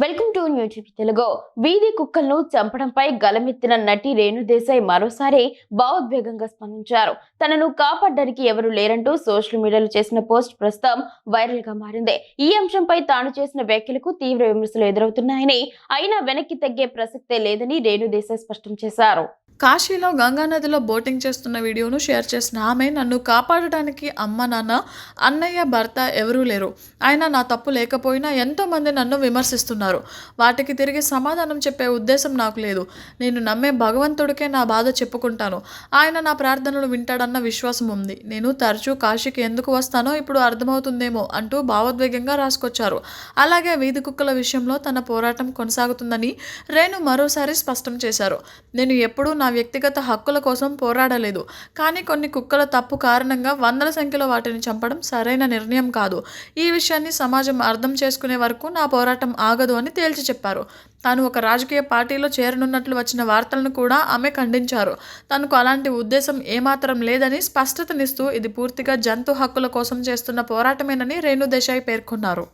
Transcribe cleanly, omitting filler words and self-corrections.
Welcome to న్యూట్రిపి Telugu. వీధి కుక్కలను చంపడంపై గలమెత్తిన నటి రేణు దేశాయ్ మరోసారి భావోద్వేగంగా స్పందించారు. తనను కాపాడడానికి ఎవరు లేరంటూ సోషల్ మీడియాలో చేసిన పోస్ట్ ప్రస్తుతం వైరల్ గా మారింది. ఈ అంశంపై తాను చేసిన వ్యాఖ్యలకు తీవ్ర విమర్శలు ఎదురవుతున్నాయని, అయినా వెనక్కి తగ్గే ప్రసక్తే లేదని రేణు దేశాయ్ స్పష్టం చేశారు. కాశీలో గంగానదిలో బోటింగ్ చేస్తున్న వీడియోను షేర్ చేసిన ఆమె, నన్ను కాపాడటానికి అమ్మ, నాన్న, అన్నయ్య, భర్త ఎవరూ లేరు. ఆయన నా తప్పు లేకపోయినా ఎంతోమంది నన్ను విమర్శిస్తున్నారు. వాటికి తిరిగి సమాధానం చెప్పే ఉద్దేశం నాకు లేదు. నేను నమ్మే భగవంతుడికే నా బాధ చెప్పుకుంటాను. ఆయన నా ప్రార్థనలు వింటాడన్న విశ్వాసం ఉంది. నేను తరచూ కాశీకి ఎందుకు వస్తానో ఇప్పుడు అర్థమవుతుందేమో అంటూ భావోద్వేగంగా రాసుకొచ్చారు. అలాగే వీధి కుక్కల విషయంలో తన పోరాటం కొనసాగుతుందని రేణు మరోసారి స్పష్టం చేశారు. నేను ఎప్పుడూ నా వ్యక్తిగత హక్కుల కోసం పోరాడలేదు. కానీ కొన్ని కుక్కల తప్పు కారణంగా వందల సంఖ్యలో వాటిని చంపడం సరైన నిర్ణయం కాదు. ఈ విషయాన్ని సమాజం అర్థం చేసుకునే వరకు నా పోరాటం ఆగదు అని తేల్చి చెప్పారు. తాను ఒక రాజకీయ పార్టీలో చేరనున్నట్లు వచ్చిన వార్తలను కూడా ఆమె ఖండించారు. తనకు అలాంటి ఉద్దేశం ఏమాత్రం లేదని స్పష్టతనిస్తూ ఇది పూర్తిగా జంతు హక్కుల కోసం చేస్తున్న పోరాటమేనని రేణు దేశాయ్ పేర్కొన్నారు.